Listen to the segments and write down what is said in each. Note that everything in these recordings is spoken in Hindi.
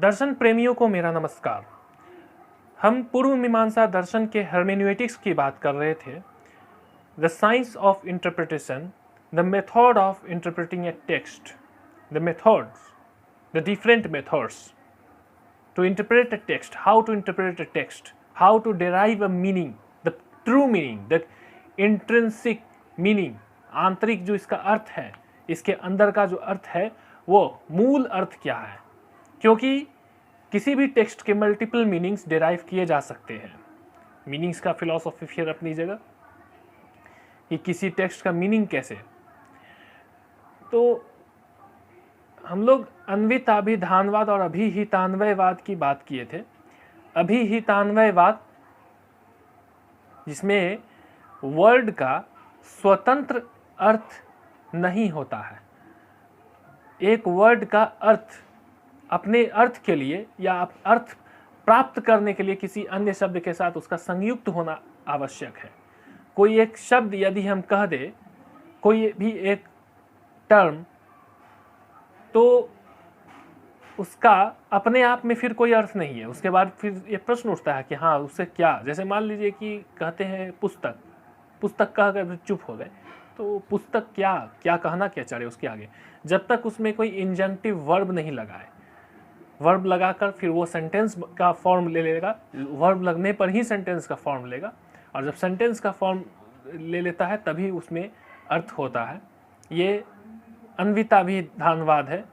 दर्शन प्रेमियों को मेरा नमस्कार। हम पूर्व मीमांसा दर्शन के हर्मेन्यूटिक्स की बात कर रहे थे। The science of interpretation, the method of interpreting a text, the methods, the different methods to interpret a text, how to interpret a text, how to derive a meaning, the true meaning, the intrinsic meaning, आंतरिक जो इसका अर्थ है, इसके अंदर का जो अर्थ है वो मूल अर्थ क्या है। क्योंकि किसी भी टेक्स्ट के मल्टीपल मीनिंग्स डिराइव किए जा सकते हैं। मीनिंग्स का फिलॉसफी फिर अपनी जगह कि किसी टेक्स्ट का मीनिंग कैसे। तो हम लोग अन्विताभिधानवाद और अभिहितान्वयवाद की बात किए थे। अभिहितान्वयवाद जिसमें वर्ड का स्वतंत्र अर्थ नहीं होता है। एक वर्ड का अर्थ अपने अर्थ के लिए या अर्थ प्राप्त करने के लिए किसी अन्य शब्द के साथ उसका संयुक्त होना आवश्यक है। कोई एक शब्द यदि हम कह दे, कोई भी एक टर्म, तो उसका अपने आप में फिर कोई अर्थ नहीं है। उसके बाद फिर ये प्रश्न उठता है कि हाँ उससे क्या, जैसे मान लीजिए कि कहते हैं पुस्तक, पुस्तक कहकर चुप हो गए, तो पुस्तक क्या क्या कहना क्या चढ़े उसके आगे, जब तक उसमें कोई इंजंक्टिव वर्ब नहीं लगाए। वर्ब लगाकर फिर वो सेंटेंस का फॉर्म ले लेगा, वर्ब लगने पर ही सेंटेंस का फॉर्म लेगा, और जब सेंटेंस का फॉर्म ले लेता है तभी उसमें अर्थ होता है। ये अन्विताभिधानवाद है।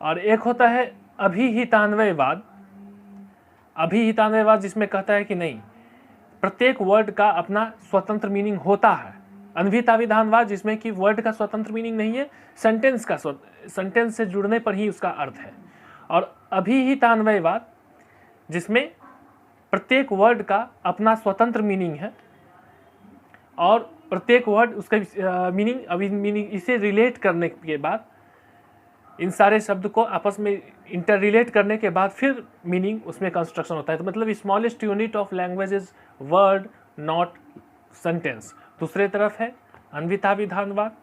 और एक होता है अभिहितान्वयवाद। अभिहितान्वयवाद जिसमें कहता है कि नहीं, प्रत्येक वर्ड का अपना स्वतंत्र मीनिंग होता है। अन्विताभिधानवाद जिसमें कि वर्ड का स्वतंत्र मीनिंग नहीं है, सेंटेंस से जुड़ने पर ही उसका अर्थ है। और अभिहितान्वयवाद जिसमें प्रत्येक वर्ड का अपना स्वतंत्र मीनिंग है और प्रत्येक वर्ड उसका मीनिंग इसे रिलेट करने के बाद, इन सारे शब्द को आपस में इंटर रिलेट करने के बाद फिर मीनिंग उसमें कंस्ट्रक्शन होता है। तो मतलब smallest unit of language is word not sentence. दूसरे तरफ है अन्विताभिधानवाद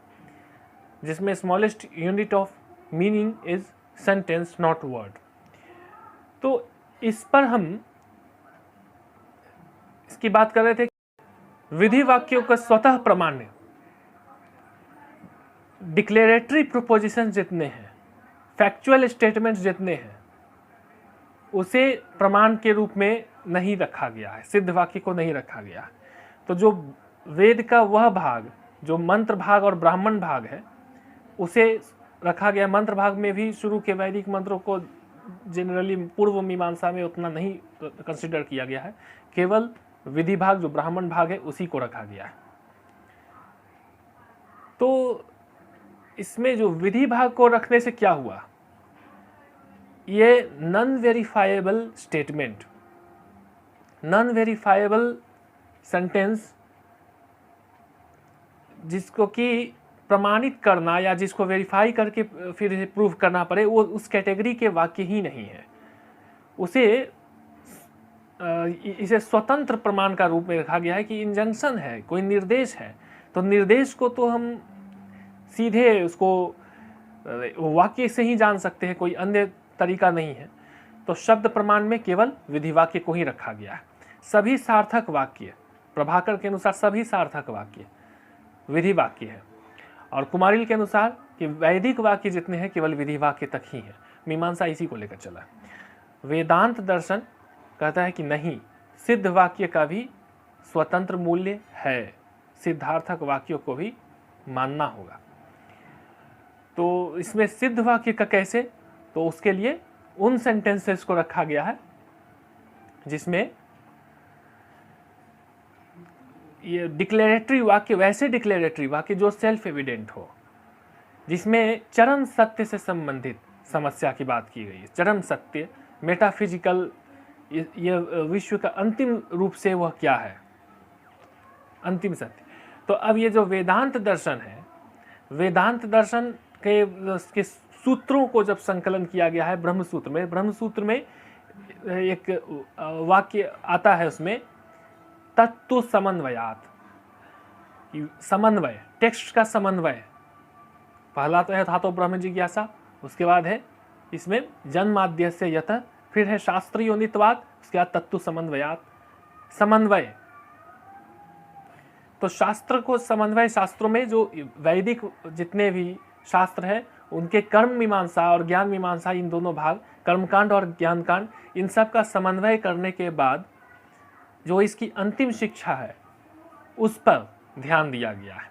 जिसमें smallest unit of meaning is sentence not word. तो इस पर हम इसकी बात कर रहे थे। विधि वाक्यों का स्वतः प्रमाण्य, डिक्लेरेटरी प्रोपोजिशन जितने हैं, फैक्चुअल स्टेटमेंट्स जितने हैं, उसे प्रमाण के रूप में नहीं रखा गया है, सिद्ध वाक्य को नहीं रखा गया है। तो जो वेद का वह भाग जो मंत्र भाग और ब्राह्मण भाग है उसे रखा गया। मंत्र भाग में भी शुरू के वैदिक मंत्रों को जनरली पूर्व मीमांसा में उतना नहीं कंसिडर किया गया है, केवल विधि भाग जो ब्राह्मण भाग है उसी को रखा गया है। तो इसमें जो विधि भाग को रखने से क्या हुआ, ये non verifiable statement, non verifiable sentence जिसको कि प्रमाणित करना या जिसको वेरीफाई करके फिर प्रूफ करना पड़े, वो उस कैटेगरी के वाक्य ही नहीं है। इसे स्वतंत्र प्रमाण का रूप में रखा गया है कि इंजंक्शन है, कोई निर्देश है, तो निर्देश को तो हम सीधे उसको वाक्य से ही जान सकते हैं, कोई अन्य तरीका नहीं है। तो शब्द प्रमाण में केवल विधि वाक्य को ही रखा गया है। सभी सार्थक वाक्य, प्रभाकर के अनुसार सभी सार्थक वाक्य विधि वाक्य है, और कुमारिल के अनुसार कि वैदिक वाक्य जितने हैं केवल विधि वाक्य तक ही है। मीमांसा इसी को लेकर चला। वेदांत दर्शन कहता है कि नहीं, सिद्ध वाक्य का भी स्वतंत्र मूल्य है, सिद्धार्थक वाक्यों को भी मानना होगा। तो इसमें सिद्ध वाक्य का कैसे, तो उसके लिए उन सेंटेंसेस को रखा गया है जिसमें ये डिक्लेरेटरी वाक्य, वैसे डिक्लेरेटरी वाक्य जो सेल्फ एविडेंट हो, जिसमें चरम सत्य से संबंधित समस्या की बात की गई है। चरम सत्य, मेटाफिजिकल, ये विश्व का अंतिम रूप से वह क्या है, अंतिम सत्य। तो अब ये जो वेदांत दर्शन है, वेदांत दर्शन के सूत्रों को जब संकलन किया गया है ब्रह्मसूत्र में एक वाक्य आता है, उसमें तत्व समन्वयात, समन्वय, टेक्स्ट का समन्वय। पहला तो है था तो ब्रह्म जिज्ञासा, उसके बाद है इसमें जन्माद्य से यत फिर है शास्त्र योनित्वाद, उसके बाद तत्व समन्वयात, समन्वय। तो शास्त्र को समन्वय, शास्त्रों में जो वैदिक जितने भी शास्त्र है उनके कर्म मीमांसा और ज्ञान मीमांसा, इन दोनों भाग, कर्मकांड और ज्ञानकांड, इन सब का समन्वय करने के बाद जो इसकी अंतिम शिक्षा है उस पर ध्यान दिया गया है।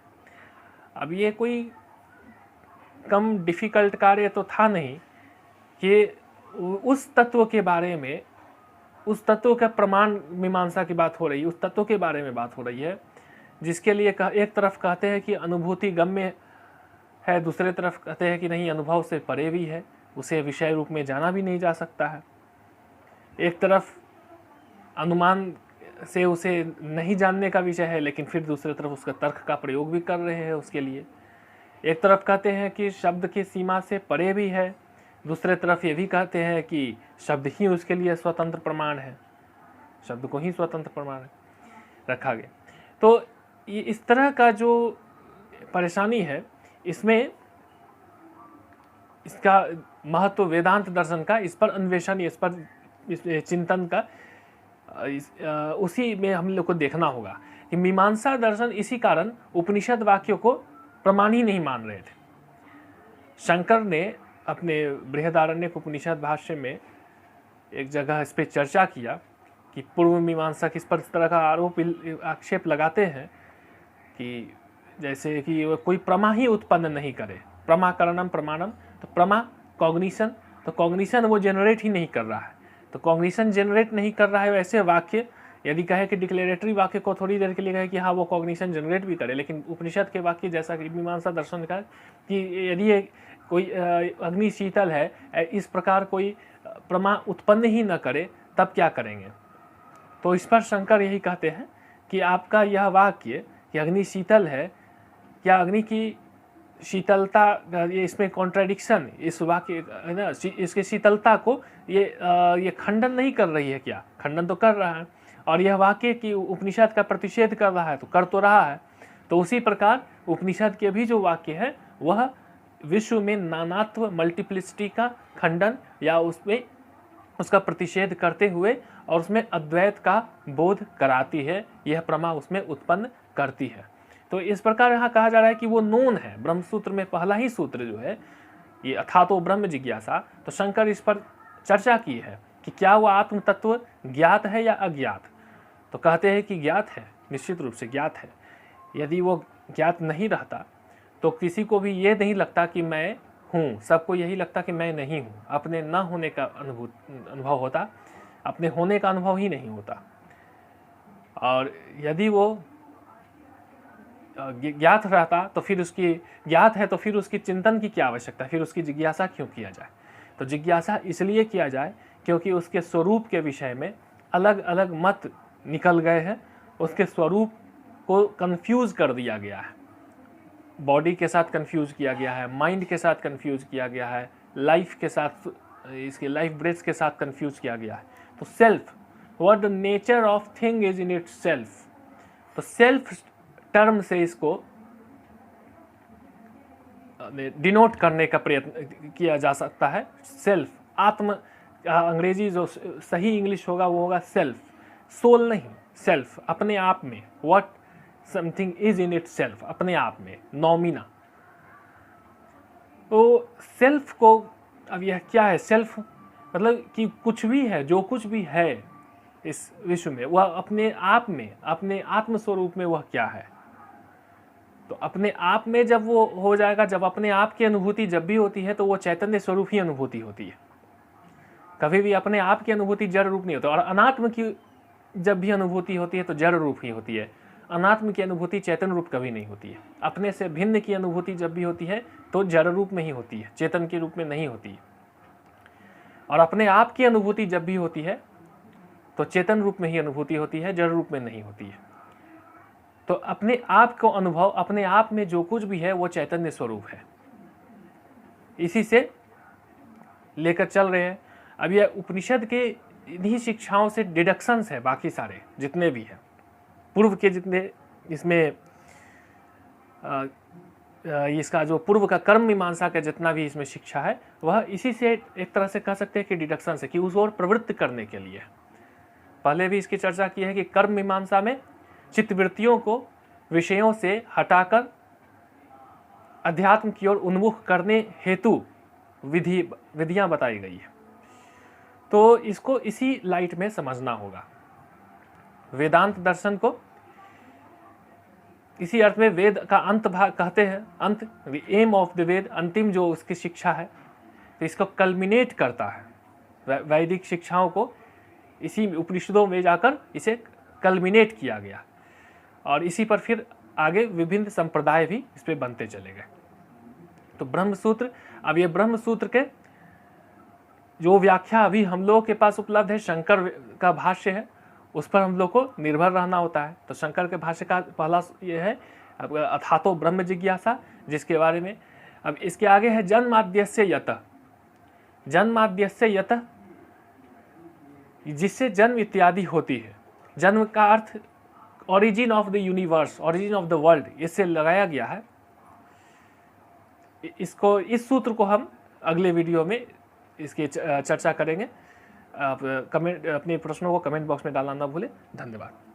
अब ये कोई कम डिफ़िकल्ट कार्य तो था नहीं कि उस तत्व के बारे में, उस तत्व का प्रमाण मीमांसा की बात हो रही है, उस तत्व के बारे में बात हो रही है जिसके लिए एक तरफ कहते हैं कि अनुभूति गम्य है, दूसरे तरफ कहते हैं कि नहीं, अनुभव से परे भी है, उसे विषय रूप में जाना भी नहीं जा सकता है। एक तरफ अनुमान से उसे नहीं जानने का विषय है, लेकिन फिर दूसरी तरफ उसका तर्क का प्रयोग भी कर रहे हैं उसके लिए। एक तरफ कहते हैं कि शब्द की सीमा से परे भी है, दूसरे तरफ ये भी कहते हैं कि शब्द ही उसके लिए स्वतंत्र प्रमाण है, शब्द को ही स्वतंत्र प्रमाण रखा गया। तो ये इस तरह का जो परेशानी है, इसमें इसका महत्व वेदांत दर्शन का, इस पर अन्वेषण, इस पर चिंतन का, उसी में हम लोग को देखना होगा कि मीमांसा दर्शन इसी कारण उपनिषद वाक्यों को प्रमाण ही नहीं मान रहे थे। शंकर ने अपने बृहदारण्यक उपनिषद भाष्य में एक जगह इस पर चर्चा किया कि पूर्व मीमांसा किस पर इस तरह का आरोप आक्षेप लगाते हैं कि जैसे कि कोई प्रमा ही उत्पन्न नहीं करे, प्रमाकरणम प्रमाणम, तो प्रमा कॉग्निशन, तो कॉग्निशन वो जनरेट ही नहीं कर रहा है, तो कॉग्निशन जनरेट नहीं कर रहा है। वैसे वाक्य यदि कहे कि डिक्लेरेटरी वाक्य को थोड़ी देर के लिए कहे कि हाँ वो कॉग्निशन जनरेट भी करे, लेकिन उपनिषद के वाक्य जैसा कि मीमांसा दर्शन का कि यदि कोई अग्नि शीतल है, इस प्रकार कोई प्रमा उत्पन्न ही न करे, तब क्या करेंगे। तो इस पर शंकर यही कहते हैं कि आपका यह वाक्य कि अग्नि शीतल है, क्या अग्नि की शीतलता, ये इसमें कॉन्ट्राडिक्शन, इस वाक्य है ना, इसकी शीतलता को ये खंडन नहीं कर रही है क्या? खंडन तो कर रहा है, और यह वाक्य कि उपनिषद का प्रतिषेध कर रहा है, तो कर तो रहा है। तो उसी प्रकार उपनिषद के भी जो वाक्य है वह विश्व में नानात्व, मल्टीप्लिसिटी का खंडन या उसमें उसका प्रतिषेध करते हुए और उसमें अद्वैत का बोध कराती है, यह प्रमा उसमें उत्पन्न करती है। तो इस प्रकार यहाँ कहा जा रहा है कि वो नोन है। ब्रह्मसूत्र में पहला ही सूत्र जो है ये अथातो ब्रह्म जिज्ञासा, तो शंकर इस पर चर्चा की है कि क्या वो आत्म तत्व ज्ञात है या अज्ञात। तो कहते हैं कि ज्ञात है, निश्चित रूप से ज्ञात है। यदि वो ज्ञात नहीं रहता तो किसी को भी ये नहीं लगता कि मैं हूँ, सबको यही लगता कि मैं नहीं हूँ। अपने न होने का अनुभव होता, अपने होने का अनुभव ही नहीं होता। और यदि वो ज्ञात रहता तो फिर उसकी ज्ञात है तो फिर उसकी चिंतन की क्या आवश्यकता, फिर उसकी जिज्ञासा क्यों किया जाए। तो जिज्ञासा इसलिए किया जाए क्योंकि उसके स्वरूप के विषय में अलग अलग मत निकल गए हैं, उसके स्वरूप को कंफ्यूज कर दिया गया है, बॉडी के साथ कंफ्यूज किया गया है, माइंड के साथ कंफ्यूज किया गया है, लाइफ के साथ, इसके लाइफ ब्रेथ के साथ कंफ्यूज किया गया है। तो self, what the nature of thing is in it self, तो सेल्फ टर्म से इसको डिनोट करने का प्रयत्न किया जा सकता है। सेल्फ, आत्म, अंग्रेजी जो सही इंग्लिश होगा वो होगा सेल्फ, सोल नहीं, सेल्फ, अपने आप में। What something is in it self, अपने आप में, नॉमिना। तो सेल्फ को, अब यह क्या है सेल्फ, मतलब कि कुछ भी है, जो कुछ भी है इस विश्व में वह अपने आप में, अपने आत्म स्वरूप में वह क्या है। तो अपने आप में जब वो हो जाएगा, जब अपने आप की अनुभूति जब भी होती है तो वो चैतन्य स्वरूप ही अनुभूति होती है। कभी भी अपने आप की अनुभूति जड़ रूप नहीं होती। और अनात्म की जब भी अनुभूति होती है तो जड़ रूप ही होती है। अनात्म की अनुभूति चेतन रूप कभी नहीं होती है। अपने से भिन्न की अनुभूति जब भी होती है तो जड़ रूप में ही होती है, चेतन के रूप में नहीं होती है। और अपने आप की अनुभूति जब भी होती है तो चेतन रूप में ही अनुभूति होती है, जड़ रूप में नहीं होती है। तो अपने आप को अनुभव, अपने आप में जो कुछ भी है वो चैतन्य स्वरूप है। इसी से लेकर चल रहे हैं। अब यह उपनिषद के इन्हीं शिक्षाओं से डिडक्शंस है, बाकी सारे जितने भी हैं पूर्व के, जितने इसमें इसका जो पूर्व का कर्म मीमांसा का जितना भी इसमें शिक्षा है वह इसी से एक तरह से कह सकते हैं कि डिडक्शन से, कि उस ओर प्रवृत्त करने के लिए। पहले भी इसकी चर्चा की है कि कर्म मीमांसा में चित्तवृत्तियों को विषयों से हटाकर अध्यात्म की ओर उन्मुख करने हेतु विधियां बताई गई है। तो इसको इसी लाइट में समझना होगा। वेदांत दर्शन को इसी अर्थ में वेद का अंत भाग कहते हैं, अंत, द एम ऑफ द वेद, अंतिम जो उसकी शिक्षा है, तो इसको कल्मिनेट करता है। वैदिक शिक्षाओं को इसी उपनिषदों में जाकर इसे कल्मिनेट किया गया और इसी पर फिर आगे विभिन्न संप्रदाय भी इस पर बनते चले गए। तो ब्रह्मसूत्र, अब ये ब्रह्मसूत्र के जो व्याख्या अभी हम लोगों के पास उपलब्ध है, शंकर का भाष्य है, उस पर हम लोग को निर्भर रहना होता है। तो शंकर के भाष्य का पहला ये है अथातो ब्रह्म जिज्ञासा, जिसके बारे में अब इसके आगे है जन्माद्यस्य यतः, जन्माद्यस्य यतः, जिससे जन्म इत्यादि होती है। जन्म का अर्थ origin of the universe, origin of the world, इससे लगाया गया है। इसको, इस सूत्र को हम अगले वीडियो में इसकी चर्चा करेंगे। आप कमेंट, अपने प्रश्नों को कमेंट बॉक्स में डालना ना भूलें। धन्यवाद।